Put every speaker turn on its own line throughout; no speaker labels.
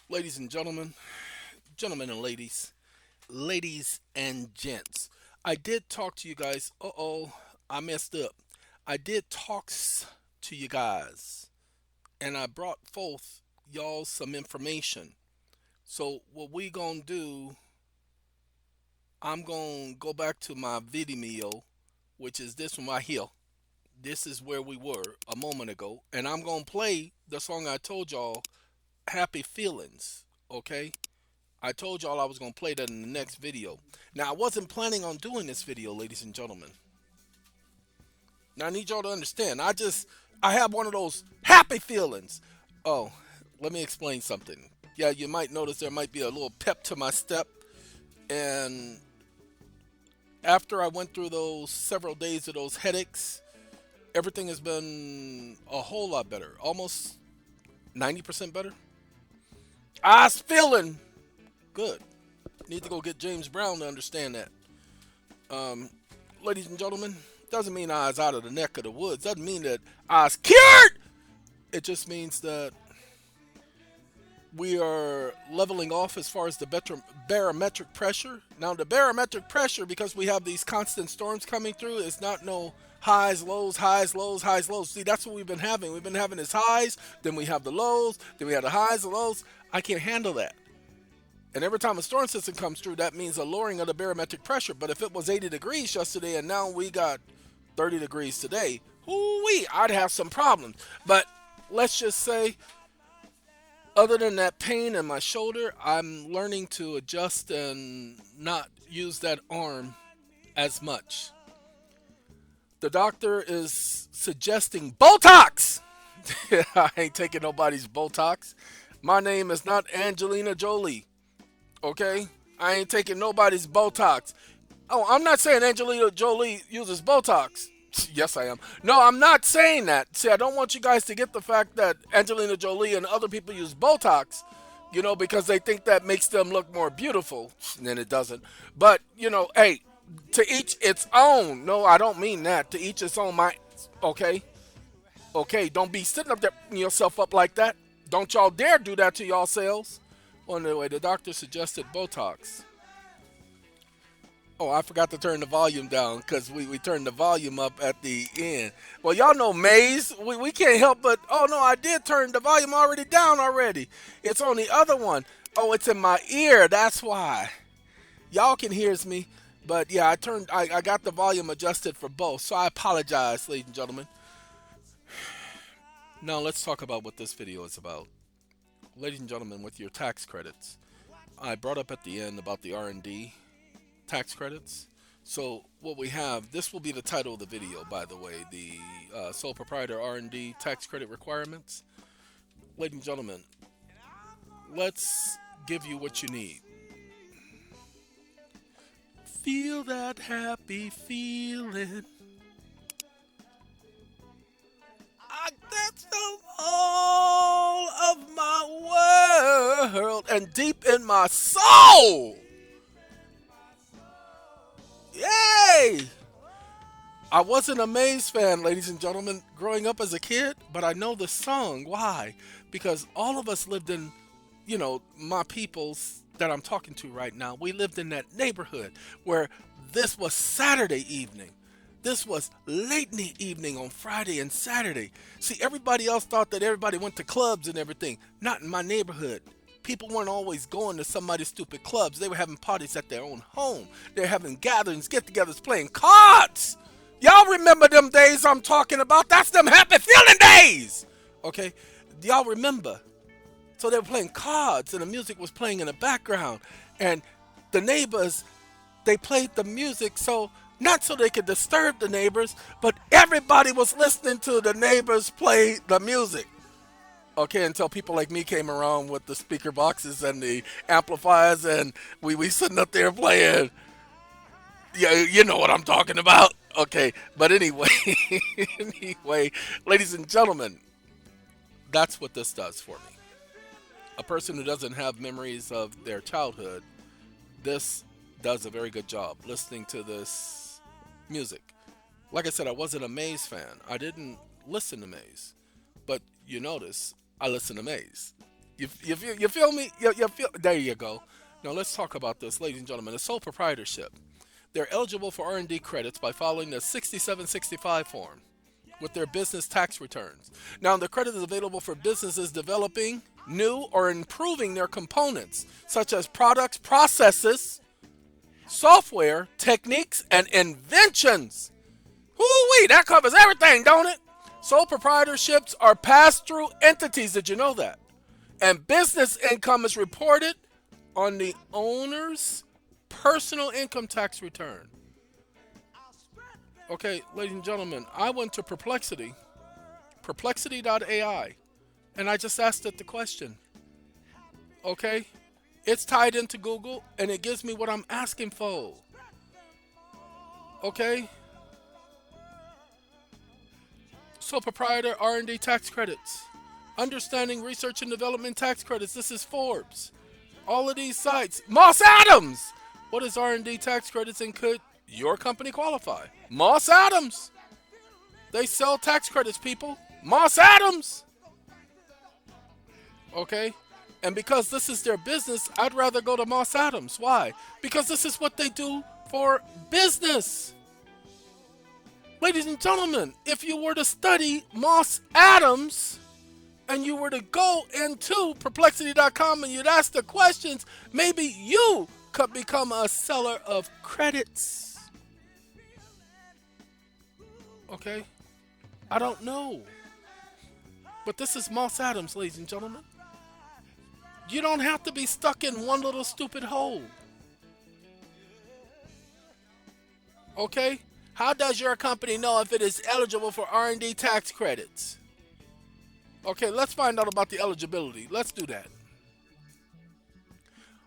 Ladies and gentlemen, gentlemen and ladies, ladies and gents, I did talk to you guys. I messed up. I did talks to you guys, and I brought forth y'all some information. So what we gonna do? I'm gonna go back to my video, which is this one right here. This is where we were a moment ago, and I'm gonna play the song I told y'all, "Happy Feelings." Okay. I told y'all I was going to play that in the next video. Now, I wasn't planning on doing this video, ladies and gentlemen. Now, I need y'all to understand. I have one of those happy feelings. Oh, let me explain something. Yeah, you might notice there might be a little pep to my step. And after I went through those several days of those headaches, everything has been a whole lot better. Almost 90% better. I was feeling good. Need to go get James Brown to understand that. Um, Ladies and gentlemen, doesn't mean I was out of the neck of the woods. Doesn't mean that I was cured. It just means that we are leveling off as far as the barometric pressure. Now, the barometric pressure, because we have these constant storms coming through, is not no highs, lows, highs, lows, highs, lows. See, that's what we've been having. We've been having these highs, then we have the lows, then we have the highs, the lows. I can't handle that. And every time a storm system comes through, that means a lowering of the barometric pressure. But if it was 80 degrees yesterday and now we got 30 degrees today, whoo-wee, I'd have some problems. But let's just say, other than that pain in my shoulder, I'm learning to adjust and not use that arm as much. The doctor is suggesting Botox. I ain't taking nobody's Botox. My name is not Angelina Jolie. Okay? I ain't taking nobody's Botox. Oh, I'm not saying Angelina Jolie uses Botox. Yes, I am. No, I'm not saying that. See, I don't want you guys to get the fact that Angelina Jolie and other people use Botox, because they think that makes them look more beautiful. And it doesn't. But, hey, to each its own. No, I don't mean that. To each its own. Okay? Okay, don't be sitting up there putting yourself up like that. Don't y'all dare do that to yourselves. Well, anyway, the doctor suggested Botox. Oh, I forgot to turn the volume down because we turned the volume up at the end. Well, y'all know Maze. We can't help but. Oh, no, I did turn the volume already down already. It's on the other one. Oh, it's in my ear. That's why. Y'all can hear me. But yeah, I got the volume adjusted for both. So I apologize, ladies and gentlemen. Now let's talk about what this video is about. Ladies and gentlemen, with your tax credits. I brought up at the end about the R&D tax credits. So what we have, this will be the title of the video, by the way, the sole proprietor R&D tax credit requirements. Ladies and gentlemen, let's give you what you need. Feel that happy feeling. That's the all of my world and deep in my soul. Yay! I wasn't a Maze fan, ladies and gentlemen, growing up as a kid, but I know the song. Why? Because all of us lived in, my peoples that I'm talking to right now, we lived in that neighborhood where this was Saturday evening. This was late in the evening on Friday and Saturday. See, everybody else thought that everybody went to clubs and everything. Not in my neighborhood. People weren't always going to somebody's stupid clubs. They were having parties at their own home. They were having gatherings, get-togethers, playing cards. Y'all remember them days I'm talking about? That's them happy feeling days. Okay? Y'all remember? So they were playing cards and the music was playing in the background. And the neighbors, they played the music so not so they could disturb the neighbors, but everybody was listening to the neighbors play the music. Okay, until people like me came around with the speaker boxes and the amplifiers, and we sitting up there playing. Yeah, you know what I'm talking about. Okay, but anyway, anyway, ladies and gentlemen, that's what this does for me. A person who doesn't have memories of their childhood, this does a very good job listening to this music. Like I said, I wasn't a Maze fan. I didn't listen to Maze. But you notice, I listen to Maze. You feel me? You feel, there you go. Now let's talk about this, ladies and gentlemen. A sole proprietorship. They're eligible for R&D credits by following the 6765 form with their business tax returns. Now, the credit is available for businesses developing new or improving their components, such as products, processes, software, techniques, and inventions. Whoo-wee, that covers everything, don't it? Sole proprietorships are pass-through entities. Did you know that? And business income is reported on the owner's personal income tax return. Okay, ladies and gentlemen, I went to perplexity.ai, and I just asked it the question. Okay? It's tied into Google, and it gives me what I'm asking for. Okay? So proprietor R&D tax credits. Understanding research and development tax credits. This is Forbes. All of these sites. Moss Adams! What is R&D tax credits and could your company qualify? Moss Adams! They sell tax credits, people. Moss Adams! Okay? And because this is their business, I'd rather go to Moss Adams. Why? Because this is what they do for business. Ladies and gentlemen, if you were to study Moss Adams and you were to go into perplexity.com and you'd ask the questions, maybe you could become a seller of credits. Okay? I don't know. But this is Moss Adams, ladies and gentlemen. You don't have to be stuck in one little stupid hole. Okay? How does your company know if it is eligible for R&D tax credits? Okay, let's find out about the eligibility. Let's do that.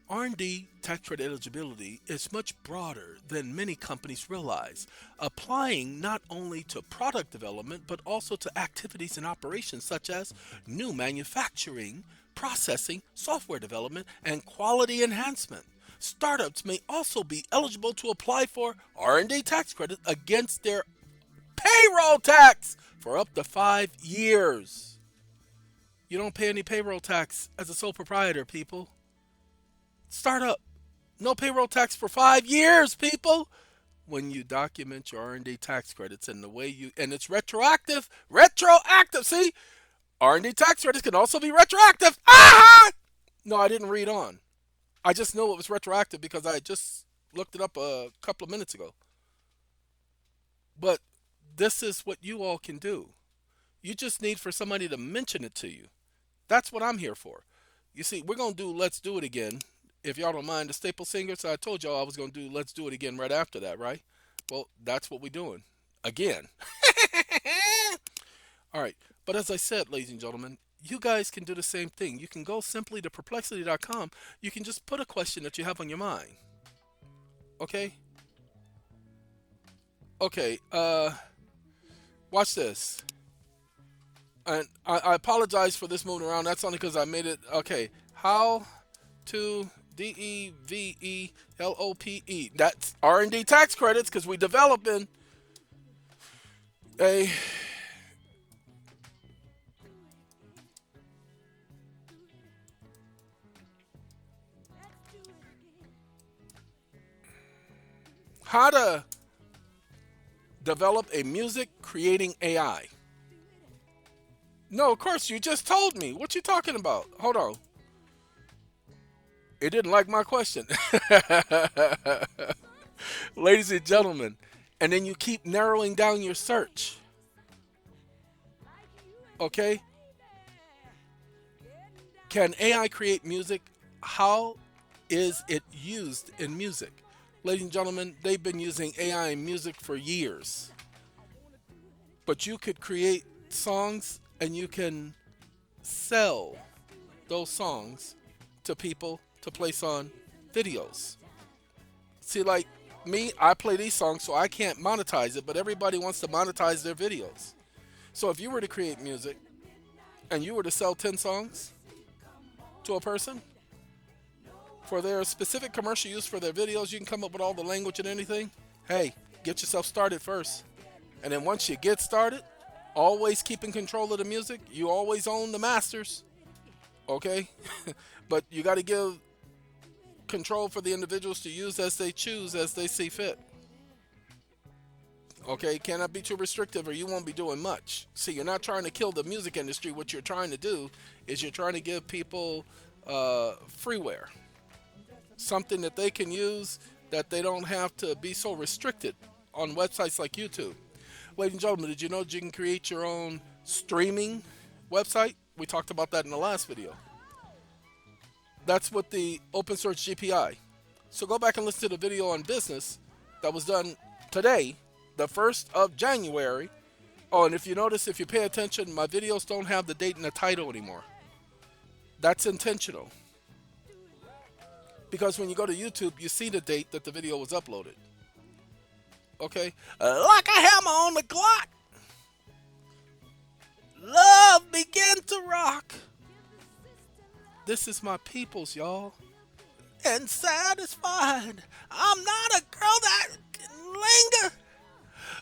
R&D tax credit eligibility is much broader than many companies realize, applying not only to product development but also to activities and operations such as new manufacturing, processing, software development, and quality enhancement. Startups may also be eligible to apply for R&D tax credit against their payroll tax for up to 5 years. You don't pay any payroll tax as a sole proprietor, people. Startup, no payroll tax for 5 years, people. When you document your R&D tax credits and the way you, and it's retroactive, see? R&D tax credits can also be retroactive. Ah! No, I didn't read on. I just know it was retroactive because I just looked it up a couple of minutes ago. But this is what you all can do. You just need for somebody to mention it to you. That's what I'm here for. You see, we're going to do Let's Do It Again. If y'all don't mind, the Staple Singers, I told y'all I was going to do Let's Do It Again right after that, right? Well, that's what we're doing. Again. All right. But as I said, ladies and gentlemen, you guys can do the same thing. You can go simply to perplexity.com. You can just put a question that you have on your mind. Okay? Okay. Watch this. And I apologize for this moving around. That's only because I made it. Okay. How to DEVELOPE. That's R&D tax credits because we developing a how to develop a music creating AI. No, of course, you just told me. What you talking about? Hold on. It didn't like my question. Ladies and gentlemen, and then you keep narrowing down your search. Okay? Can AI create music? How is it used in music? Ladies and gentlemen, they've been using AI in music for years. But you could create songs and you can sell those songs to people to place on videos. See, like me, I play these songs so I can't monetize it, but everybody wants to monetize their videos. So if you were to create music and you were to sell 10 songs to a person for their specific commercial use for their videos, you can come up with all the language and anything. Hey, get yourself started first. And then once you get started, always keep in control of the music. You always own the masters. Okay? But you got to give control for the individuals to use as they choose, as they see fit. Okay, cannot be too restrictive or you won't be doing much. See, you're not trying to kill the music industry. What you're trying to do is you're trying to give people freeware, something that they can use that they don't have to be so restricted on websites like YouTube. Ladies and gentlemen, did you know that you can create your own streaming website? We talked about that in the last video. That's with the open source GPI. So go back and listen to the video on business that was done today, the 1st of January. Oh, and if you notice, if you pay attention, my videos don't have the date and the title anymore. That's intentional. Because when you go to YouTube, you see the date that the video was uploaded. Okay? Like a hammer on the clock. Love began to rock. This is my peoples, y'all. And satisfied. I'm not a girl that can linger,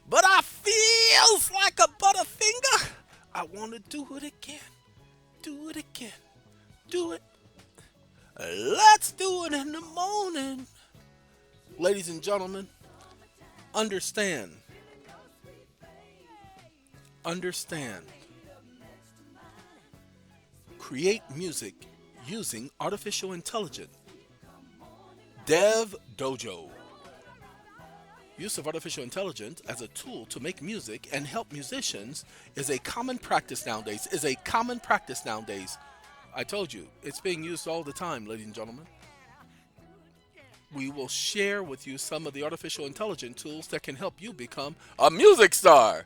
but I feels like a butterfinger. I want to do it again. Do it again. Do it. Let's do it in the morning. Ladies and gentlemen, understand. Understand. Create music using artificial intelligence. Dev Dojo. Use of artificial intelligence as a tool to make music and help musicians is a common practice nowadays. I told you, it's being used all the time, ladies and gentlemen. We will share with you some of the artificial intelligence tools that can help you become a music star.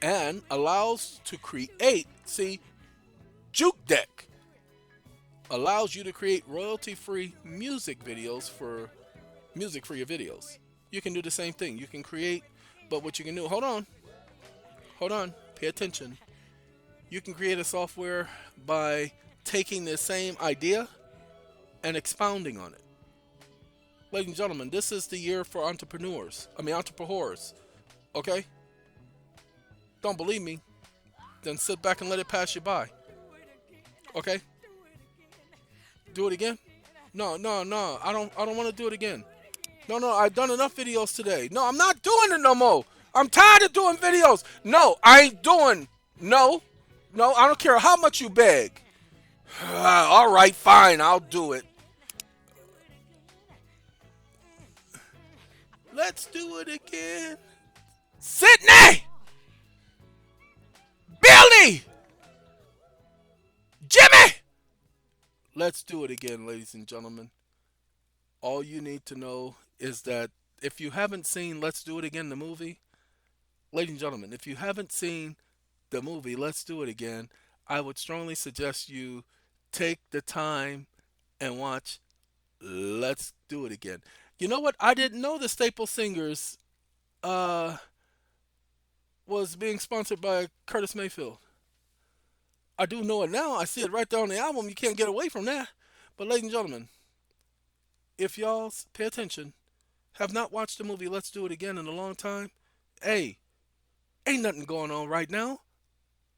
And allows to create, see, Juke Deck allows you to create royalty-free music videos for music for your videos. You can do the same thing. You can create, but what you can do, hold on, pay attention. You can create a software by taking the same idea and expounding on it. Ladies and gentlemen, this is the year for entrepreneurs. Okay? Don't believe me? Then sit back and let it pass you by. Okay? Do it again? No. I don't want to do it again. No, I've done enough videos today. No, I'm not doing it no more. I'm tired of doing videos. No, I ain't doing. No, I don't care how much you beg. All right, fine, I'll do it. Let's do it again. Sydney! Billy! Jimmy! Let's do it again, ladies and gentlemen. All you need to know is that if you haven't seen Let's Do It Again, the movie, ladies and gentlemen, if you haven't seen the movie Let's Do It Again, I would strongly suggest you take the time and watch Let's Do It Again. You know what? I didn't know the Staple Singers was being sponsored by Curtis Mayfield. I do know it now. I see it right there on the album. You can't get away from that. But ladies and gentlemen, if y'all pay attention, have not watched the movie Let's Do It Again in a long time, hey, ain't nothing going on right now.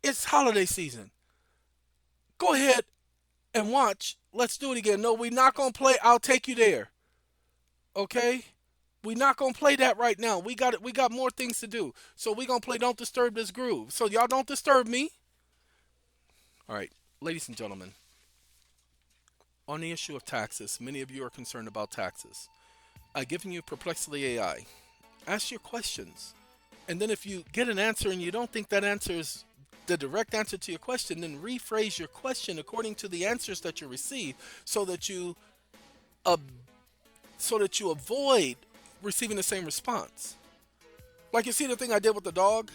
It's holiday season. Go ahead and watch Let's Do It Again. No, we're not going to play I'll Take You There. Okay? We're not going to play that right now. We got more things to do. So we're going to play Don't Disturb This Groove. So y'all don't disturb me. All right, ladies and gentlemen, on the issue of taxes, many of you are concerned about taxes. I've given you Perplexity AI. Ask your questions. And then if you get an answer and you don't think that answer is the direct answer to your question, then rephrase your question according to the answers that you receive so that you avoid receiving the same response. Like you see the thing I did with the dog?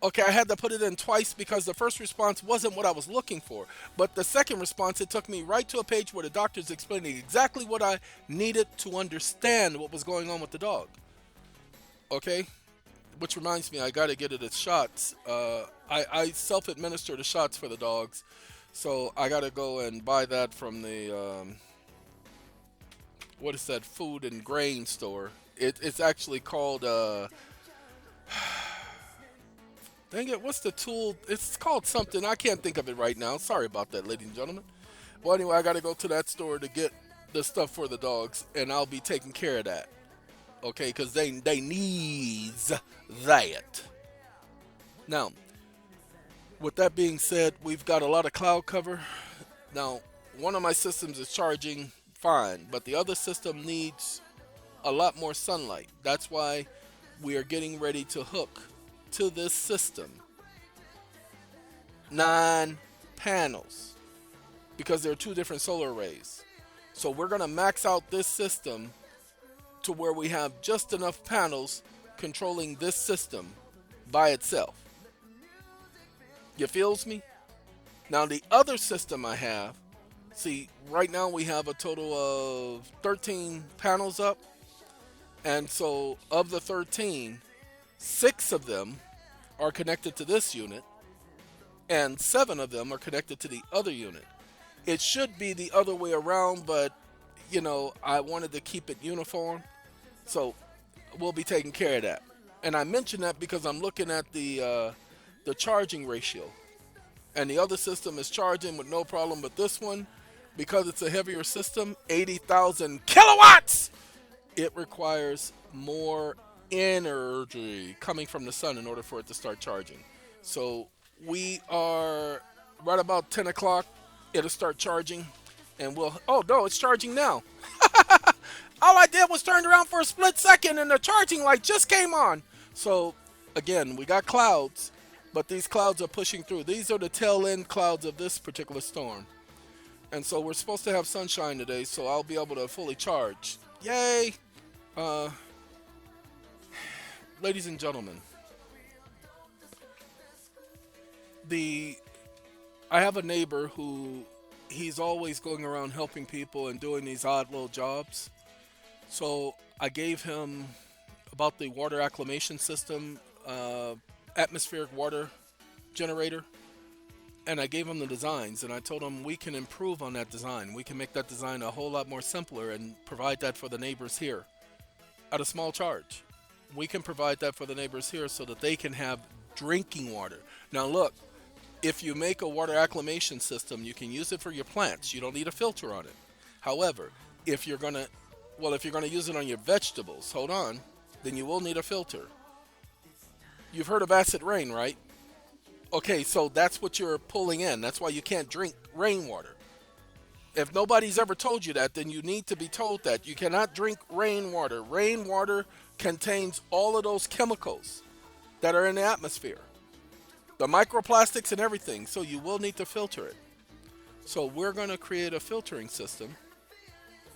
Okay, I had to put it in twice because the first response wasn't what I was looking for. But the second response, it took me right to a page where the doctor's explaining exactly what I needed to understand what was going on with the dog. Okay? Which reminds me, I got to get it its shots. I self-administer the shots for the dogs. So I got to go and buy that from the, what is that, food and grain store. It's actually called, Dang it, what's the tool? It's called something. I can't think of it right now. Sorry about that, ladies and gentlemen. Well, anyway, I got to go to that store to get the stuff for the dogs, and I'll be taking care of that. Okay, because they needs that. Now, with that being said, we've got a lot of cloud cover. Now, one of my systems is charging fine, but the other system needs a lot more sunlight. That's why we are getting ready to hook to this system 9 panels because there are two different solar arrays. So we're going to max out this system to where we have just enough panels controlling this system by itself. You feels me? Now the other system I have, see, right now we have a total of 13 panels up, and so of the 13, 6 of them are connected to this unit, and 7 of them are connected to the other unit. It should be the other way around, but I wanted to keep it uniform, so we'll be taking care of that. And I mention that because I'm looking at the charging ratio, and the other system is charging with no problem, but this one, because it's a heavier system, 80,000 kilowatts, it requires more energy coming from the sun in order for it to start charging. So we are right about 10 o'clock. It'll start charging, and oh no, it's charging now. All I did was turned around for a split second, and the charging light just came on. So again, we got clouds, but these clouds are pushing through. These are the tail end clouds of this particular storm. And so we're supposed to have sunshine today, so I'll be able to fully charge. Yay! Uh, Ladies and gentlemen, the I have a neighbor who he's always going around helping people and doing these odd little jobs. So I gave him about the water acclimation system, atmospheric water generator, and I gave him the designs, and I told him we can improve on that design. We can make that design a whole lot more simpler and provide that for the neighbors here at a small charge. We can provide that for the neighbors here so that they can have drinking water. Now look, if you make a water acclimation system, you can use it for your plants. You don't need a filter on it. However, if you're gonna if you're gonna use it on your vegetables, hold on, then you will need a filter. You've heard of acid rain, right? Okay, so that's what you're pulling in. That's why you can't drink rainwater. If nobody's ever told you that, then you need to be told that. You cannot drink rainwater. Rainwater contains all of those chemicals that are in the atmosphere, the microplastics and everything, so you will need to filter it. So we're going to create a filtering system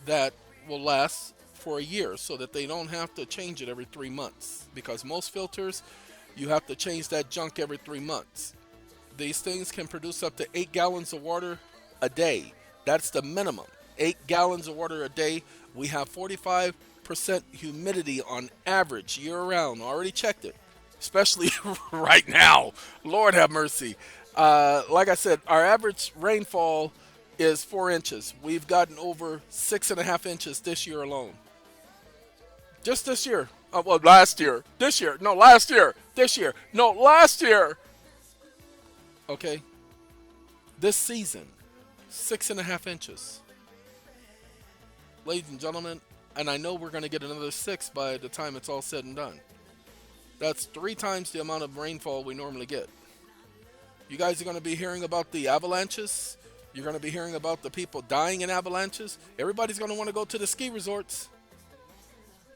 that will last for a year so that they don't have to change it every 3 months, because most filters, you have to change that junk every 3 months. These things can produce up to 8 gallons of water a day. That's the minimum. 8 gallons of water a day. We have 45% humidity on average year round. Already checked it, especially right now. Lord have mercy. Like I said, our average rainfall is 4 inches. We've gotten over 6.5 inches this year alone. Just this year. Well, last year. This year. No, last year. This year. No, last year. Okay. This season, 6.5 inches. Ladies and gentlemen, and I know we're going to get another 6 by the time it's all said and done. That's 3 times the amount of rainfall we normally get. You guys are going to be hearing about the avalanches. You're going to be hearing about the people dying in avalanches. Everybody's going to want to go to the ski resorts.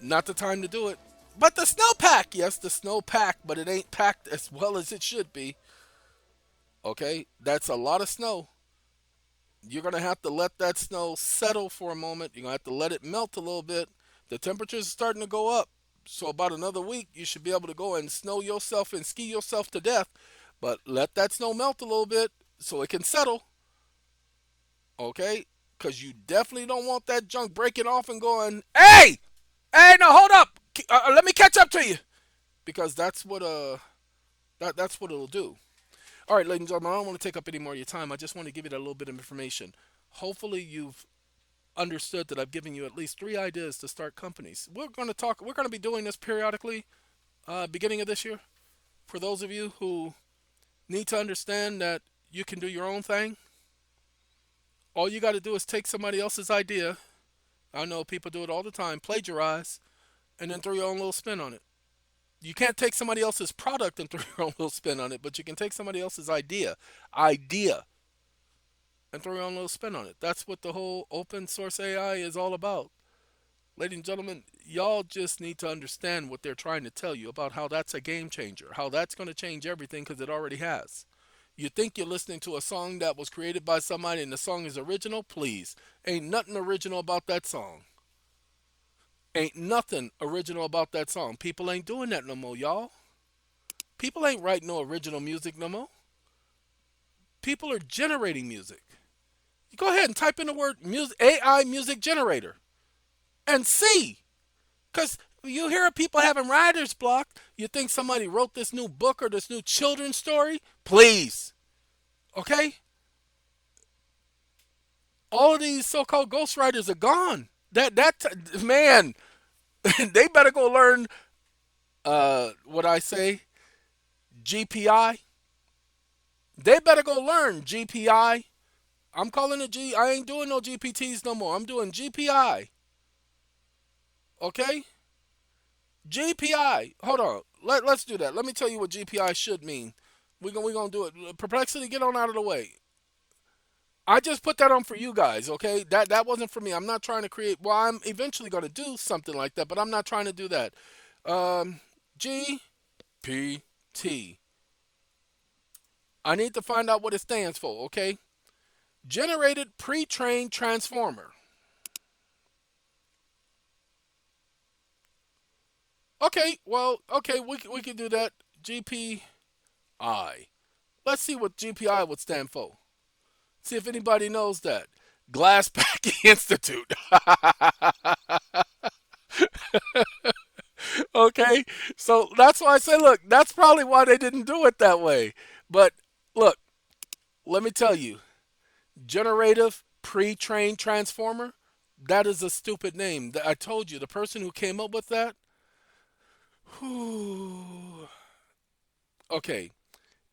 Not the time to do it. But the snowpack, yes, the snowpack, but it ain't packed as well as it should be. Okay, that's a lot of snow. You're going to have to let that snow settle for a moment. You're going to have to let it melt a little bit. The temperatures are starting to go up. So about another week, you should be able to go and snow yourself and ski yourself to death. But let that snow melt a little bit so it can settle. Okay? Because you definitely don't want that junk breaking off and going, hey! Hey, no, hold up! Let me catch up to you! Because that's what that's what it'll do. All right, ladies and gentlemen, I don't want to take up any more of your time. I just want to give you that little bit of information. Hopefully, you've understood that I've given you at least 3 ideas to start companies. We're going to be doing this periodically, beginning of this year. For those of you who need to understand that you can do your own thing, all you got to do is take somebody else's idea. I know people do it all the time, plagiarize, and then throw your own little spin on it. You can't take somebody else's product and throw your own little spin on it, but you can take somebody else's idea, and throw your own little spin on it. That's what the whole open source AI is all about. Ladies and gentlemen, y'all just need to understand what they're trying to tell you about how that's a game changer, how that's going to change everything because it already has. You think you're listening to a song that was created by somebody and the song is original? Please. Ain't nothing original about that song. Ain't nothing original about that song. People ain't doing that no more, y'all. People ain't writing no original music no more. People are generating music. You go ahead and type in the word music, AI music generator and see. Because you hear of people having writer's block. You think somebody wrote this new book or this new children's story? Please. Okay? All of these so-called ghostwriters are gone. Man, they better go learn what I say, GPI. They better go learn GPI. I'm calling it G. I ain't doing no GPTs no more. I'm doing GPI. Okay? GPI. Hold on. Let's do that. Let me tell you what GPI should mean. We gonna do it. Perplexity, get on out of the way. I just put that on for you guys, okay? That wasn't for me. I'm not trying to create. Well, I'm eventually gonna do something like that, but I'm not trying to do that. Um, GPT. I need to find out what it stands for, okay? Generated pre-trained transformer. Okay, well, okay, we can do that. GPI. Let's see what GPI would stand for. See if anybody knows that. Glass Packing Institute. Okay, so that's why I say, look, that's probably why they didn't do it that way. But look, let me tell you, generative pre-trained transformer. That is a stupid name. I told you, the person who came up with that. Whew, okay,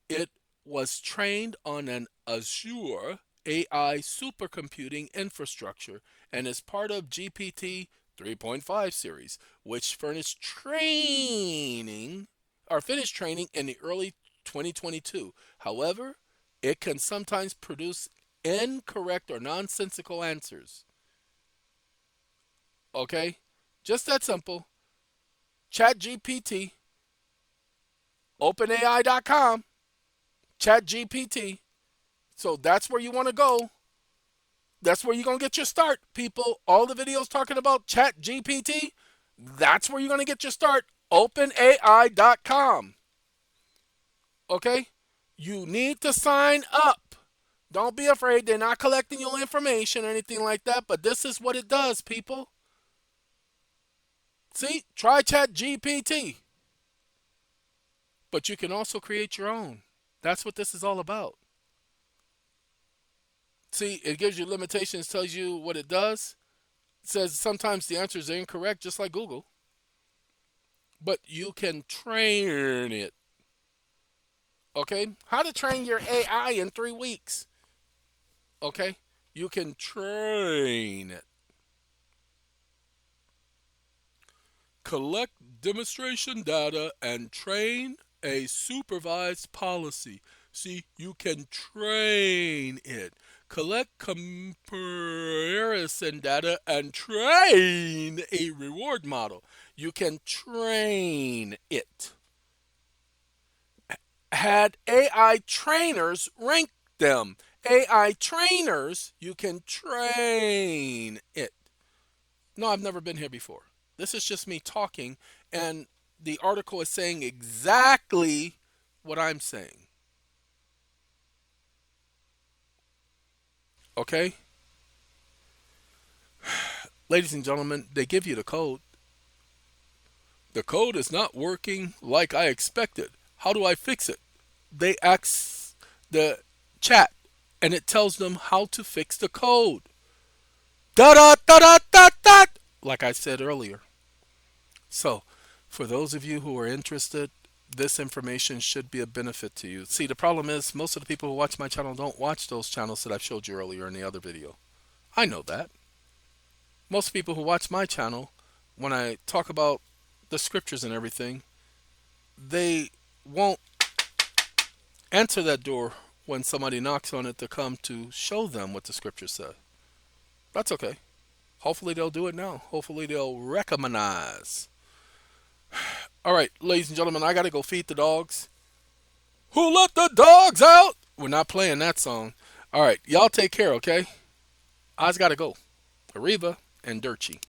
it was trained on an Azure AI supercomputing infrastructure and is part of GPT 3.5 series, which furnished training or finished training in the early 2022. However, it can sometimes produce incorrect or nonsensical answers. Okay? Just that simple. ChatGPT, OpenAI.com, ChatGPT. So that's where you want to go. That's where you're going to get your start, people. All the videos talking about ChatGPT, that's where you're going to get your start. OpenAI.com. Okay? You need to sign up. Don't be afraid. They're not collecting your information or anything like that, but this is what it does, people. See? Try ChatGPT. But you can also create your own. That's what this is all about. See, it gives you limitations, tells you what it does. It says sometimes the answers are incorrect, just like Google. But you can train it. Okay? How to train your AI in 3 weeks. Okay? You can train it. Collect demonstration data and train a supervised policy. See, you can train it. Collect comparison data and train a reward model. You can train it. Had AI trainers rank them. AI trainers, you can train it. No, I've never been here before. This is just me talking, and the article is saying exactly what I'm saying. Okay? Ladies and gentlemen, they give you the code. The code is not working like I expected. How do I fix it? They ask the chat, and it tells them how to fix the code. Da da da da da da! Like I said earlier. So, for those of you who are interested, this information should be a benefit to you. See, the problem is most of the people who watch my channel don't watch those channels that I've showed you earlier in the other video. I know that. Most people who watch my channel, when I talk about the scriptures and everything, they won't enter that door when somebody knocks on it to come to show them what the scripture said. That's okay. Hopefully they'll do it now. Hopefully they'll recognize. All right, ladies and gentlemen, I got to go feed the dogs. Who let the dogs out? We're not playing that song. All right, y'all take care, okay? I's got to go. Arriva and Dirty.